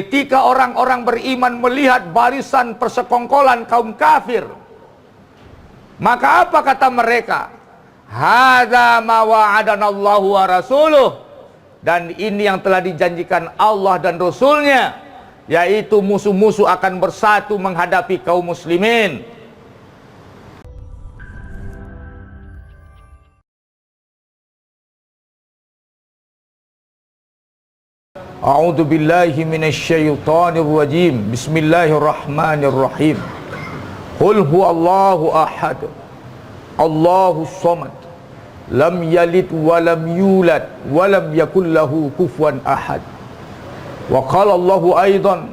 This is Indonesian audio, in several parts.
Ketika orang-orang beriman melihat barisan persekongkolan kaum kafir, maka apa kata mereka? Hadza ma wa'adanallahu wa rasuluh. Dan ini yang telah dijanjikan Allah dan Rasulnya, yaitu musuh-musuh akan bersatu menghadapi kaum muslimin. A'udzu billahi minasyaitonir rajim. Bismillahirrahmanirrahim. Qul huwallahu ahad. Allahus samad. Lam yalid wa lam yulad wa lam yakul lahu kufuwan ahad. Wa qala Allahu aidan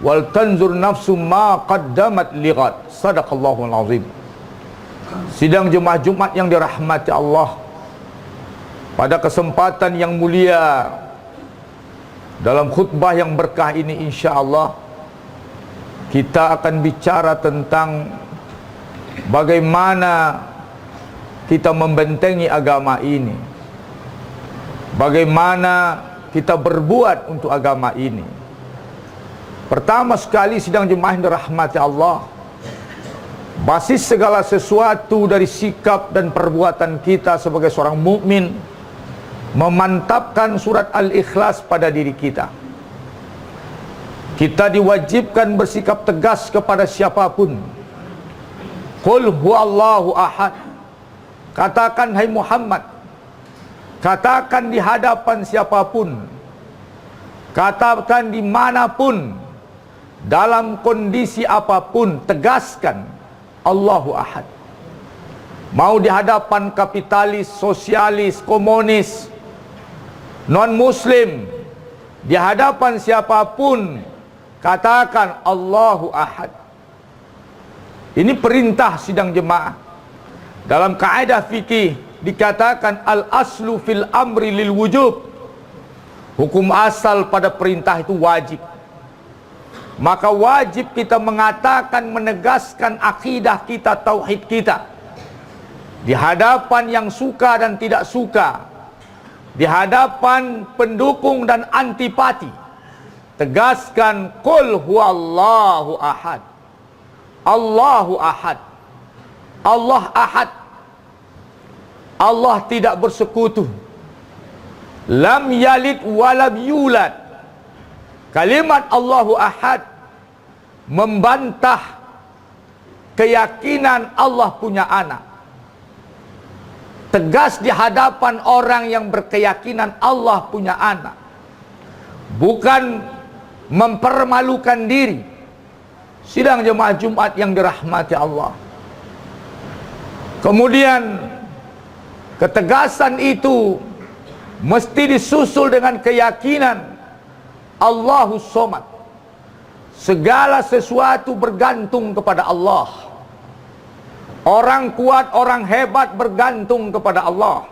wal tanzur nafsum ma qaddamat lighad. Shadaqallahul azim. Sidang jemaah Jumat yang dirahmati Allah, pada kesempatan yang mulia, dalam khutbah yang berkah ini insya-Allah kita akan bicara tentang bagaimana kita membentengi agama ini, bagaimana kita berbuat untuk agama ini. Pertama sekali, sidang jemaah yang dirahmati Allah, basis segala sesuatu dari sikap dan perbuatan kita sebagai seorang mukmin memantapkan surat Al-Ikhlas pada diri kita. Kita diwajibkan bersikap tegas kepada siapapun. Qul huwallahu ahad. Katakan, hai Muhammad, katakan di hadapan siapapun, katakan dimanapun, dalam kondisi apapun, tegaskan Allahu ahad. Mau di hadapan kapitalis, sosialis, komunis, non-muslim, di hadapan siapapun, katakan Allahu ahad. Ini perintah sidang jemaah. Dalam kaidah fikih dikatakan al-aslu fil amri lil wujub. Hukum asal pada perintah itu wajib. Maka wajib kita mengatakan, menegaskan akidah kita, tauhid kita, di hadapan yang suka dan tidak suka, di hadapan pendukung dan antipati. Tegaskan, qul huwallahu ahad. Allahu ahad. Allah ahad. Allah tidak bersekutu. Lam yalid wa lam yulad. Kalimat Allahu ahad membantah keyakinan Allah punya anak. Tegas di hadapan orang yang berkeyakinan Allah punya anak, bukan mempermalukan diri. Sidang jemaah Jumat yang dirahmati Allah, kemudian ketegasan itu mesti disusul dengan keyakinan Allahus Samad. Segala sesuatu bergantung kepada Allah. Orang kuat, orang hebat bergantung kepada Allah.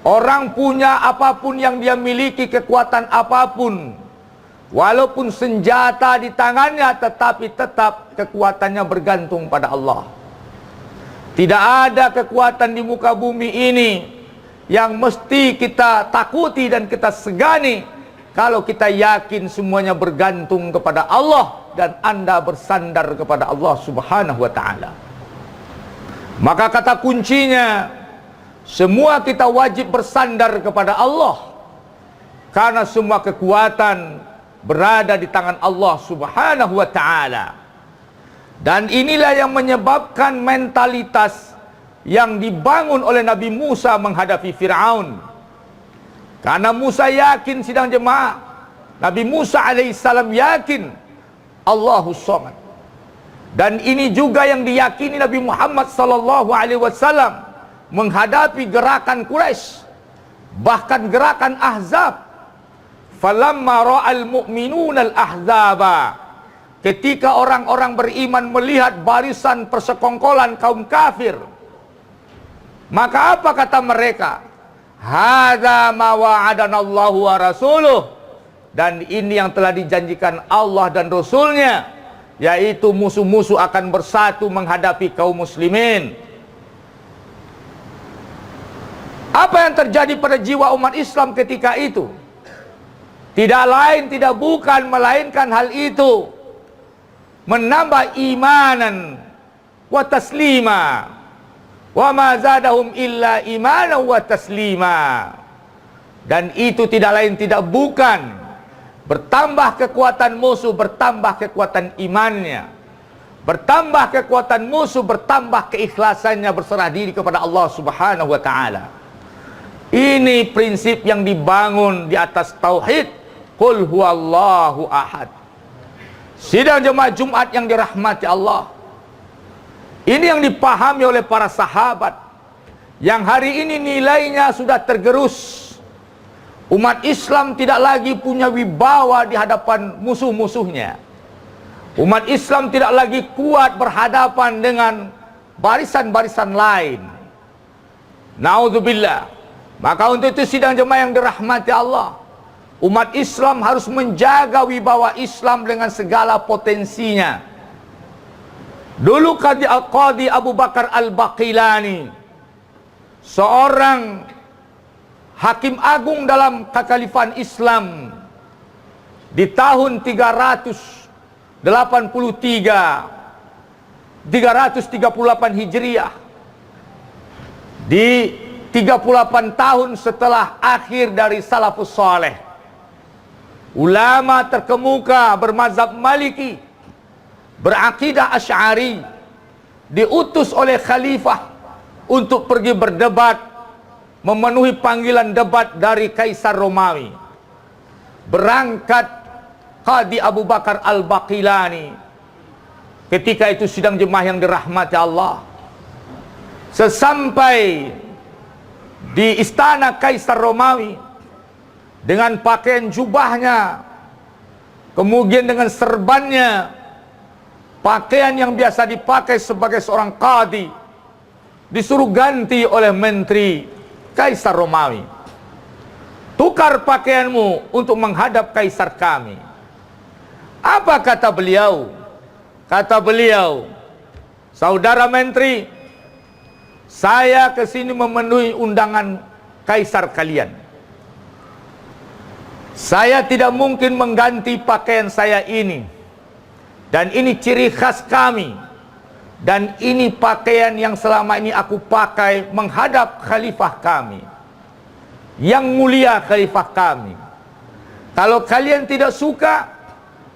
Orang punya apapun yang dia miliki, kekuatan apapun, walaupun senjata di tangannya, tetapi tetap kekuatannya bergantung pada Allah. Tidak ada kekuatan di muka bumi ini yang mesti kita takuti dan kita segani kalau kita yakin semuanya bergantung kepada Allah dan Anda bersandar kepada Allah Subhanahu wa ta'ala. Maka kata kuncinya, semua kita wajib bersandar kepada Allah, karena semua kekuatan berada di tangan Allah Subhanahu wa ta'ala. Dan inilah yang menyebabkan mentalitas yang dibangun oleh Nabi Musa menghadapi Fir'aun. Karena Musa yakin, sidang jemaah, Nabi Musa alaihissalam yakin Allahus Samad. Dan ini juga yang diyakini Nabi Muhammad sallallahu alaihi wasallam menghadapi gerakan Quraisy, bahkan gerakan Ahzab. Falamma ra'al mu'minuna al-ahzaba. Ketika orang-orang beriman melihat barisan persekongkolan kaum kafir, maka apa kata mereka? Hadza ma wa'adanallahu wa rasuluh. Dan ini yang telah dijanjikan Allah dan Rasulnya, yaitu musuh-musuh akan bersatu menghadapi kaum muslimin. Apa yang terjadi pada jiwa umat Islam ketika itu? Tidak lain, tidak bukan, melainkan hal itu menambah imanan wa taslima. Wa ma zadahum illa imanan wa taslima. Dan itu tidak lain, tidak bukan, bertambah kekuatan musuh, bertambah kekuatan imannya. Bertambah kekuatan musuh, bertambah keikhlasannya berserah diri kepada Allah Subhanahu wa taala. Ini prinsip yang dibangun di atas tauhid. Qul huwallahu ahad. Sidang jemaah Jumat yang dirahmati Allah, ini yang dipahami oleh para sahabat, yang hari ini nilainya sudah tergerus. Umat Islam tidak lagi punya wibawa di hadapan musuh-musuhnya. Umat Islam tidak lagi kuat berhadapan dengan barisan-barisan lain. Naudzubillah. Maka untuk itu sidang jemaah yang dirahmati Allah, umat Islam harus menjaga wibawa Islam dengan segala potensinya. Dulu Qadi Abu Bakar Al-Baqilani, seorang hakim agung dalam kekhalifan Islam di tahun 338 Hijriah, di 38 tahun setelah akhir dari salafus saleh, ulama terkemuka bermazhab Maliki, berakidah Asy'ari, diutus oleh khalifah untuk pergi berdebat, memenuhi panggilan debat dari Kaisar Romawi. Berangkat Qadi Abu Bakar Al-Baqilani. Ketika itu sidang jemaah yang dirahmati Allah, sesampai di istana Kaisar Romawi, dengan pakaian jubahnya, kemudian dengan serbannya, pakaian yang biasa dipakai sebagai seorang qadi, disuruh ganti oleh menteri Kaisar Romawi. Tukar pakaianmu untuk menghadap Kaisar kami. Apa kata beliau? Kata beliau, saudara menteri, saya kesini memenuhi undangan Kaisar kalian. Saya tidak mungkin mengganti pakaian saya ini. Dan ini ciri khas kami. Dan ini pakaian yang selama ini aku pakai menghadap khalifah kami, yang mulia khalifah kami. Kalau kalian tidak suka,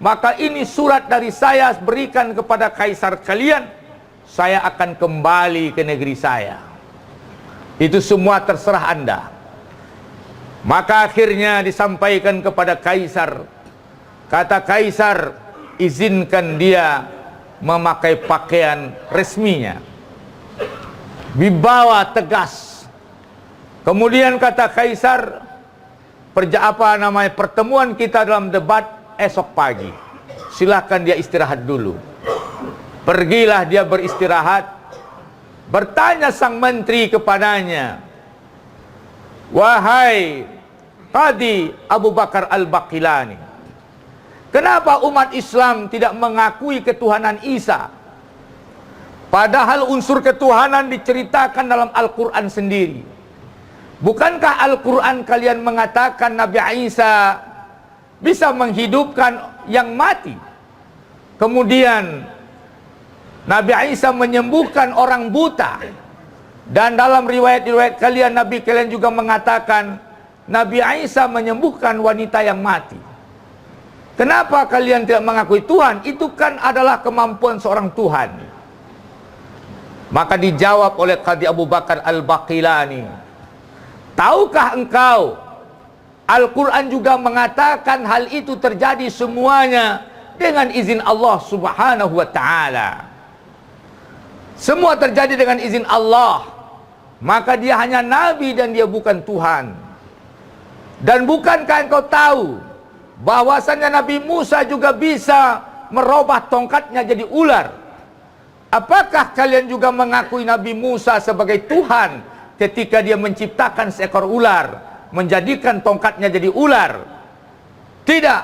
maka ini surat dari saya berikan kepada Kaisar kalian. Saya akan kembali ke negeri saya. Itu semua terserah Anda. Maka akhirnya disampaikan kepada Kaisar. Kata Kaisar, izinkan dia memakai pakaian resminya, wibawa tegas. Kemudian kata Kaisar, pertemuan kita dalam debat esok pagi. Silakan dia istirahat dulu. Pergilah dia beristirahat. Bertanya sang menteri kepadanya, wahai Qadi Abu Bakar Al-Baqilani, kenapa umat Islam tidak mengakui ketuhanan Isa? Padahal unsur ketuhanan diceritakan dalam Al-Quran sendiri. Bukankah Al-Quran kalian mengatakan Nabi Isa bisa menghidupkan yang mati? Kemudian Nabi Isa menyembuhkan orang buta. Dan dalam riwayat-riwayat kalian, Nabi kalian juga mengatakan Nabi Isa menyembuhkan wanita yang mati. Kenapa kalian tidak mengakui Tuhan? Itu kan adalah kemampuan seorang Tuhan. Maka dijawab oleh Qadi Abu Bakar Al-Baqilani, tahukah engkau, Al-Quran juga mengatakan hal itu terjadi semuanya dengan izin Allah Subhanahu wa ta'ala. Semua terjadi dengan izin Allah. Maka dia hanya Nabi dan dia bukan Tuhan. Dan bukankah engkau tahu bahwasannya Nabi Musa juga bisa merubah tongkatnya jadi ular? Apakah kalian juga mengakui Nabi Musa sebagai Tuhan ketika dia menciptakan seekor ular, menjadikan tongkatnya jadi ular? Tidak.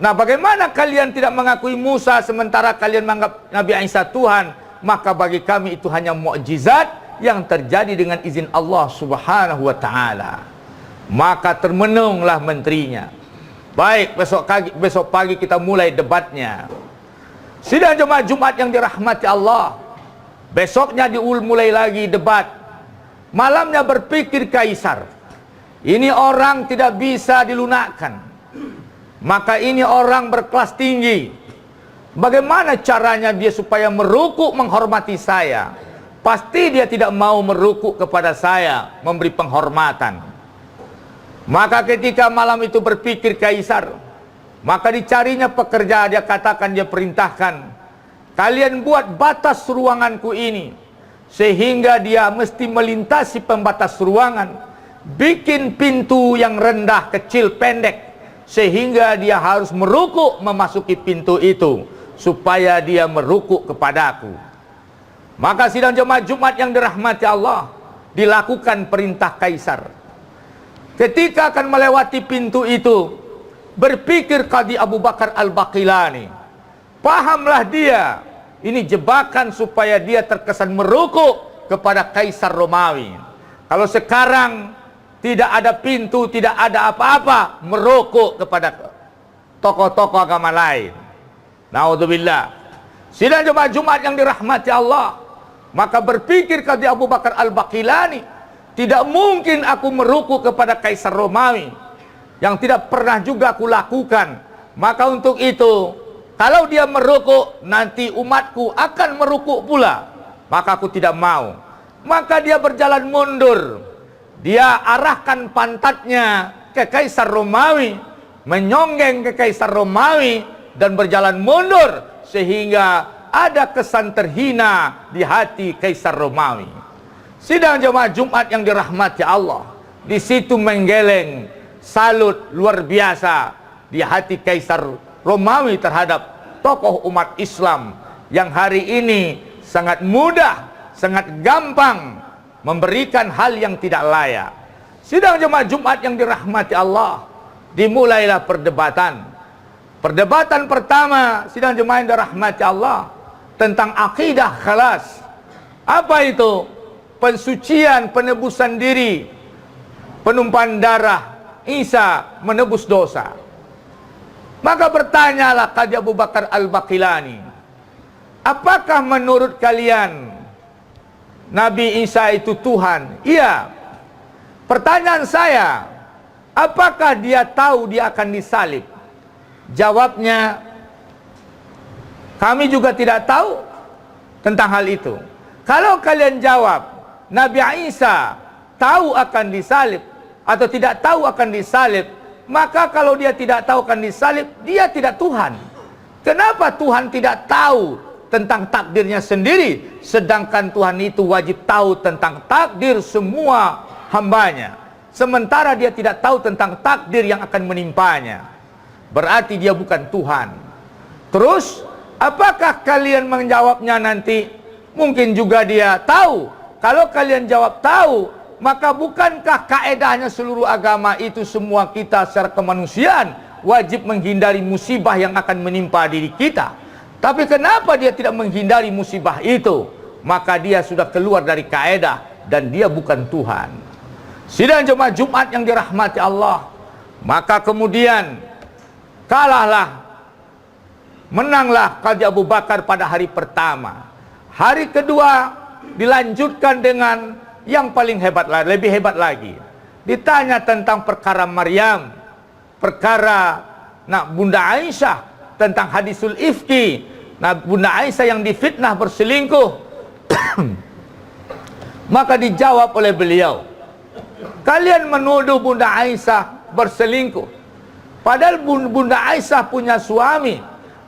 Nah, bagaimana kalian tidak mengakui Musa sementara kalian menganggap Nabi Isa Tuhan? Maka bagi kami itu hanya mukjizat yang terjadi dengan izin Allah Subhanahu wa ta'ala. Maka termenunglah menterinya. Baik, besok pagi kita mulai debatnya. Sidang jemaah Jumat yang dirahmati Allah. Besoknya mulai lagi debat. Malamnya berpikir kaisar. Ini orang tidak bisa dilunakkan. Maka ini orang berkelas tinggi. Bagaimana caranya dia supaya merukuk menghormati saya? Pasti dia tidak mau merukuk kepada saya, memberi penghormatan. Maka ketika malam itu berpikir kaisar, maka dicarinya pekerja, dia katakan, dia perintahkan, kalian buat batas ruanganku ini, sehingga dia mesti melintasi pembatas ruangan, bikin pintu yang rendah, kecil, pendek, sehingga dia harus merukuk memasuki pintu itu, supaya dia merukuk kepadaku. Maka sidang jemaah Jumat yang dirahmati Allah, dilakukan perintah kaisar. Ketika akan melewati pintu itu, berpikir Qadhi Abu Bakar Al-Baqilani, pahamlah dia, ini jebakan supaya dia terkesan merukuk kepada Kaisar Romawi. Kalau sekarang tidak ada pintu, tidak ada apa-apa, merukuk kepada tokoh-tokoh agama lain. Naudzubillah. Sidang jemaah Jumat yang dirahmati Allah, maka berpikir Qadhi Abu Bakar Al-Baqilani, tidak mungkin aku merukuk kepada Kaisar Romawi yang tidak pernah juga aku lakukan. Maka untuk itu, kalau dia merukuk, nanti umatku akan merukuk pula. Maka aku tidak mau. Maka dia berjalan mundur. Dia arahkan pantatnya ke Kaisar Romawi, menyonggeng ke Kaisar Romawi, dan berjalan mundur, sehingga ada kesan terhina di hati Kaisar Romawi. Sidang jemaah Jumat yang dirahmati Allah, di situ menggeleng salut luar biasa di hati Kaisar Romawi terhadap tokoh umat Islam yang hari ini sangat mudah, sangat gampang memberikan hal yang tidak layak. Sidang jemaah Jumat yang dirahmati Allah, dimulailah perdebatan. Perdebatan pertama, sidang jemaah yang dirahmati Allah, tentang akidah khalas. Apa itu? Pensucian, penebusan diri, penumpahan darah Isa menebus dosa. Maka bertanyalah Qadhi Abu Bakar Al-Baqilani, apakah menurut kalian Nabi Isa itu Tuhan? Iya. Pertanyaan saya, apakah dia tahu dia akan disalib? Jawabnya, kami juga tidak tahu tentang hal itu. Kalau kalian jawab Nabi Isa tahu akan disalib atau tidak tahu akan disalib, maka kalau dia tidak tahu akan disalib, dia tidak Tuhan. Kenapa Tuhan tidak tahu tentang takdirnya sendiri, sedangkan Tuhan itu wajib tahu tentang takdir semua hambanya, sementara dia tidak tahu tentang takdir yang akan menimpanya? Berarti dia bukan Tuhan. Terus apakah kalian menjawabnya nanti? Mungkin juga dia tahu. Kalau kalian jawab tahu, maka bukankah kaedahnya seluruh agama itu semua kita secara kemanusiaan wajib menghindari musibah yang akan menimpa diri kita? Tapi kenapa dia tidak menghindari musibah itu? Maka dia sudah keluar dari kaedah dan dia bukan Tuhan. Sidang jemaah Jumat yang dirahmati Allah, maka kemudian kalahlah, menanglah Qadhi Abu Bakar pada hari pertama. Hari kedua dilanjutkan dengan yang paling hebat lagi, lebih hebat lagi. Ditanya tentang perkara Maryam, perkara Bunda Aisyah, tentang hadisul ifki, Bunda Aisyah yang difitnah berselingkuh. Maka dijawab oleh beliau, kalian menuduh Bunda Aisyah berselingkuh, padahal Bunda Aisyah punya suami,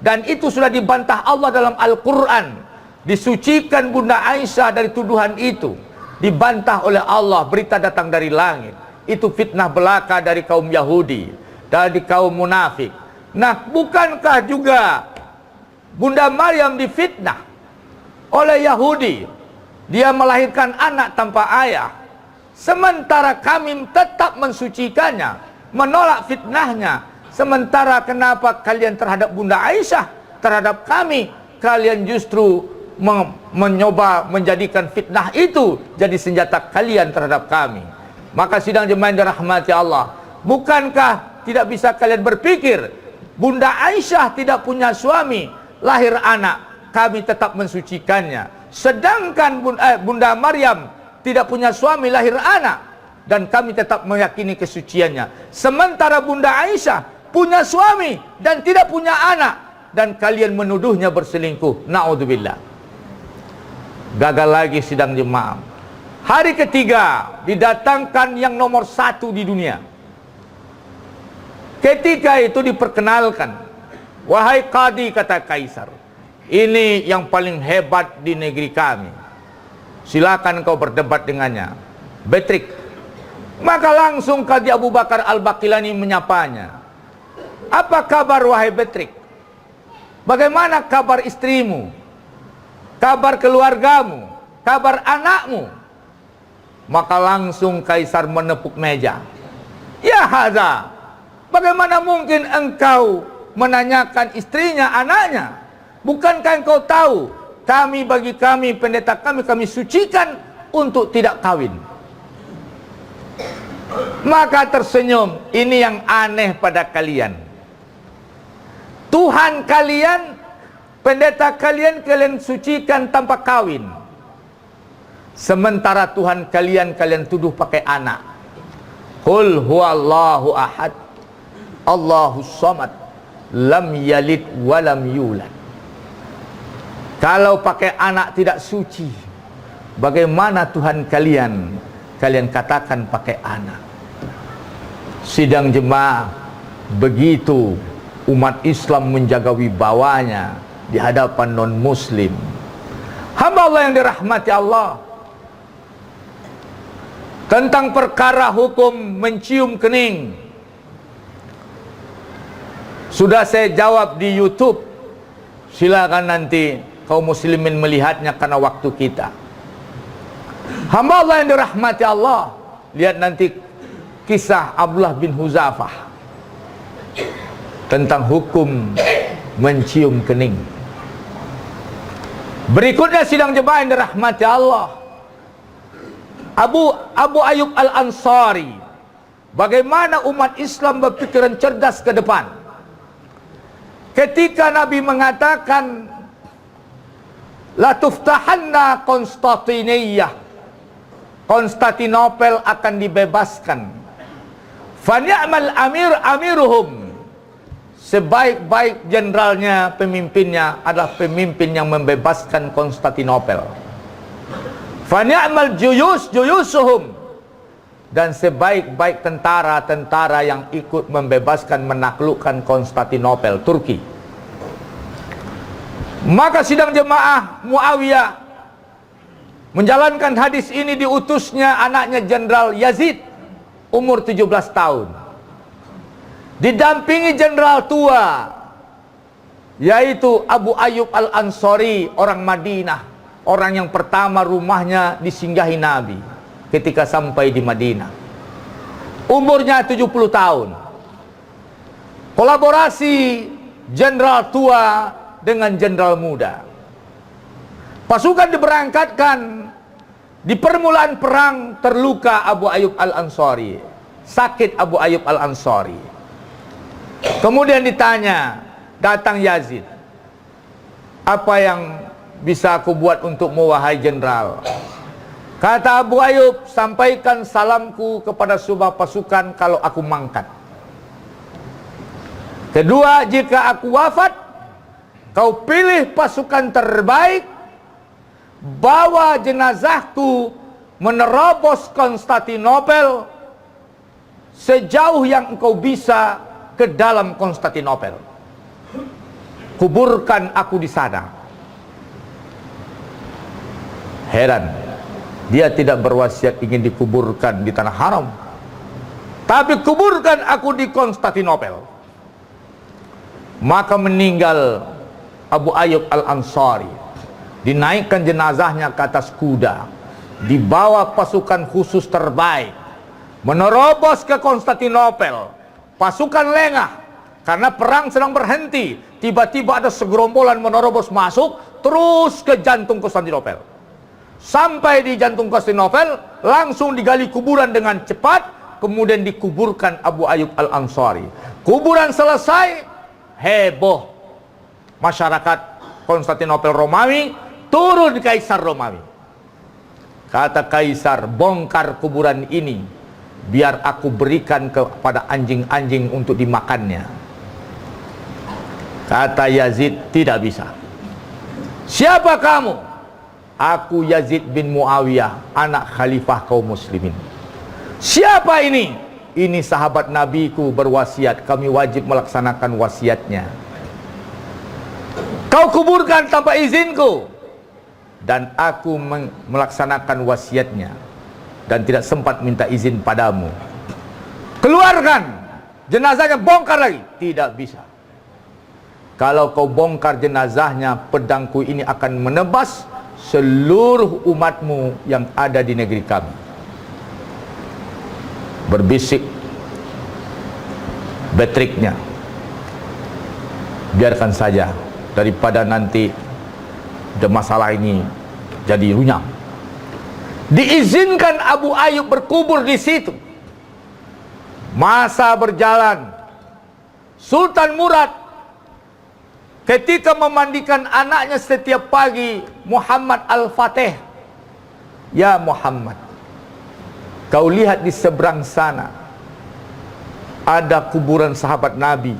dan itu sudah dibantah Allah dalam Al-Quran. Disucikan Bunda Aisyah dari tuduhan itu, dibantah oleh Allah. Berita datang dari langit, itu fitnah belaka dari kaum Yahudi, dari kaum munafik. Nah, bukankah juga Bunda Maryam difitnah oleh Yahudi? Dia melahirkan anak tanpa ayah, sementara kami tetap mensucikannya, menolak fitnahnya. Sementara kenapa kalian terhadap Bunda Aisyah, terhadap kami, kalian justru mencoba menjadikan fitnah itu jadi senjata kalian terhadap kami? Maka sidang jemaah yang dirahmati Allah, bukankah tidak bisa kalian berpikir. Bunda Aisyah tidak punya suami, lahir anak, kami tetap mensucikannya. Sedangkan Bunda Maryam tidak punya suami, lahir anak, dan kami tetap meyakini kesuciannya. Sementara Bunda Aisyah punya suami dan tidak punya anak, dan kalian menuduhnya berselingkuh. Na'udzubillah. Gagal lagi sidang jemaah. Hari ketiga didatangkan yang nomor 1 di dunia. Ketika itu diperkenalkan, wahai Qadi, kata Kaisar, ini yang paling hebat di negeri kami, silakan kau berdebat dengannya. Betrik. Maka langsung Qadi Abu Bakar Al-Baqilani menyapanya. Apa kabar wahai Betrik? Bagaimana kabar istrimu? Kabar keluargamu? Kabar anakmu? Maka langsung Kaisar menepuk meja. Ya hadza, bagaimana mungkin engkau menanyakan istrinya, anaknya? Bukankah engkau tahu, bagi kami, pendeta kami sucikan untuk tidak kawin? Maka tersenyum, ini yang aneh pada kalian. Tuhan kalian, pendeta kalian sucikan tanpa kawin. Sementara Tuhan kalian tuduh pakai anak. Qul huwallahu ahad, Allahus samad, lam yalid walam yulad. Kalau pakai anak tidak suci, bagaimana Tuhan kalian katakan pakai anak? Sidang jemaah, begitu umat Islam menjaga wibawanya di hadapan non-muslim. Hamba Allah yang dirahmati Allah, tentang perkara hukum mencium kening sudah saya jawab di YouTube. Silakan nanti kaum muslimin melihatnya karena waktu kita. Hamba Allah yang dirahmati Allah, lihat nanti kisah Abdullah bin Huzafah tentang hukum mencium kening. Berikutnya sidang jemaah yang dirahmati Allah, Abu Ayyub Al-Ansari. Bagaimana umat Islam berpikiran cerdas ke depan. Ketika Nabi mengatakan la tuftahanna Konstantiniyah, Konstantinopel akan dibebaskan. Fa ni'mal amiruhum, sebaik-baik jenderalnya, pemimpinnya adalah pemimpin yang membebaskan Konstantinopel. Fa ni'mal juyusuhum, dan sebaik-baik tentara yang ikut membebaskan, menaklukkan Konstantinopel, Turki. Maka sidang jemaah, Muawiyah menjalankan hadis ini, diutusnya anaknya Jenderal Yazid, umur 17 tahun, didampingi jenderal tua, yaitu Abu Ayyub Al-Ansari, orang Madinah, orang yang pertama rumahnya disinggahi Nabi ketika sampai di Madinah. Umurnya 70 tahun. Kolaborasi jenderal tua dengan jenderal muda. Pasukan diberangkatkan. Di permulaan perang terluka Abu Ayyub Al-Ansari. Sakit Abu Ayyub Al-Ansari. Kemudian ditanya, datang Yazid, apa yang bisa aku buat untukmu wahai jenderal? Kata Abu Ayyub, sampaikan salamku kepada sebuah pasukan kalau aku mangkat. Kedua, jika aku wafat, kau pilih pasukan terbaik, bawa jenazahku menerobos Konstantinopel sejauh yang engkau bisa ke dalam Konstantinopel. Kuburkan aku di sana. Heran, dia tidak berwasiat ingin dikuburkan di tanah haram, tapi kuburkan aku di Konstantinopel. Maka meninggal Abu Ayyub Al-Ansari. Dinaikkan jenazahnya ke atas kuda, dibawa pasukan khusus terbaik, menerobos ke Konstantinopel. Pasukan lengah karena perang sedang berhenti. Tiba-tiba ada segerombolan menerobos masuk terus ke jantung Konstantinopel. Sampai di jantung Konstantinopel, langsung digali kuburan dengan cepat, kemudian dikuburkan Abu Ayyub Al-Ansari. Kuburan selesai, heboh masyarakat Konstantinopel Romawi, turun Kaisar Romawi. Kata Kaisar, bongkar kuburan ini, biar aku berikan kepada anjing-anjing untuk dimakannya. Kata Yazid, tidak bisa. Siapa kamu? Aku Yazid bin Muawiyah, anak khalifah kaum muslimin. Siapa ini? Ini sahabat nabiku berwasiat, kami wajib melaksanakan wasiatnya. Kau kuburkan tanpa izinku, dan aku melaksanakan wasiatnya dan tidak sempat minta izin padamu. Keluarkan jenazahnya, bongkar lagi. Tidak bisa. Kalau kau bongkar jenazahnya, pedangku ini akan menebas seluruh umatmu yang ada di negeri kami. Berbisik Betriknya, biarkan saja, daripada nanti masalah ini jadi runyam. Diizinkan Abu Ayyub berkubur di situ. Masa berjalan, Sultan Murad ketika memandikan anaknya setiap pagi, Muhammad Al-Fatih, ya Muhammad, kau lihat di seberang sana ada kuburan sahabat Nabi,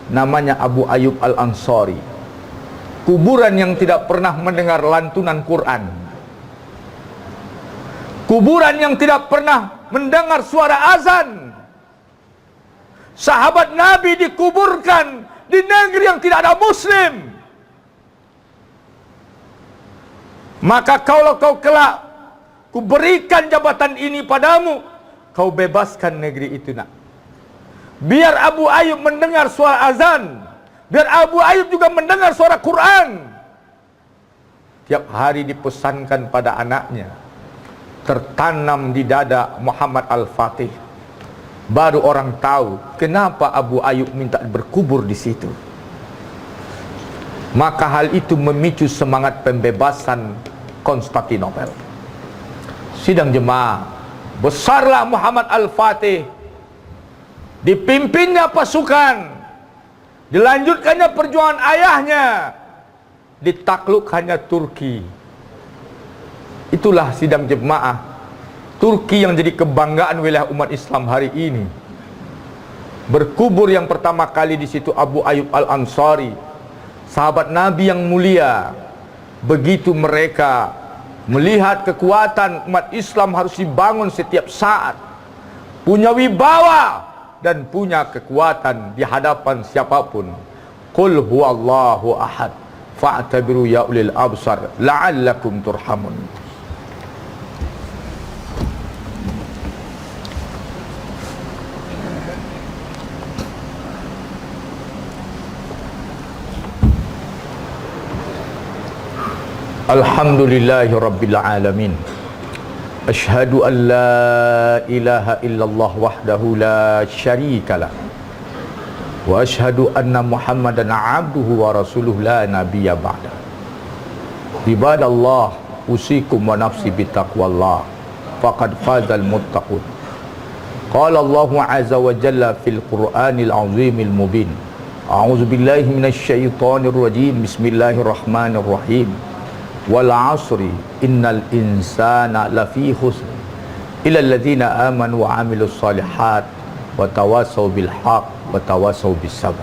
namanya Abu Ayyub Al-Ansari. Kuburan yang tidak pernah mendengar lantunan Quran, kuburan yang tidak pernah mendengar suara azan. Sahabat Nabi dikuburkan di negeri yang tidak ada muslim. Maka kalau kau kelak ku berikan jabatan ini padamu, kau bebaskan negeri itu nak. Biar Abu Ayyub mendengar suara azan, biar Abu Ayyub juga mendengar suara Quran. Tiap hari dipesankan pada anaknya, tertanam di dada Muhammad Al-Fatih. Baru orang tahu kenapa Abu Ayyub minta berkubur di situ. Maka hal itu memicu semangat pembebasan Konstantinopel. Sidang jemaah, besarlah Muhammad Al-Fatih, dipimpinnya pasukan, dilanjutkannya perjuangan ayahnya, ditaklukkannya Turki. Itulah sidang jemaah, Turki yang jadi kebanggaan wilayah umat Islam hari ini. Berkubur yang pertama kali di situ Abu Ayyub Al-Ansari, sahabat Nabi yang mulia. Begitu mereka melihat kekuatan umat Islam harus dibangun setiap saat, punya wibawa dan punya kekuatan di hadapan siapapun. Qul huwallahu ahad fa'tabiru ya ulil absar la'allakum turhamun. Alhamdulillahi rabbil alamin. Ashhadu an la ilaha illallah wahdahu la syarika lah, wa ashhadu anna Muhammadan abduhu wa rasuluh la nabiyya ba'da. Ibadallah, usikum wa nafsi bitaqwallah, faqad fazal muttaqun. Qala Allahu azza wa jalla fil Qur'anil azimil mubin. A'udzu billahi minasy syaithanir rajim. Bismillahirrahmanirrahim. Wal 'asri innal insana lafi khusr illa alladziina aamanu wa 'amilus shalihat wa tawassaw bil haqq wa tawassaw bis sabr.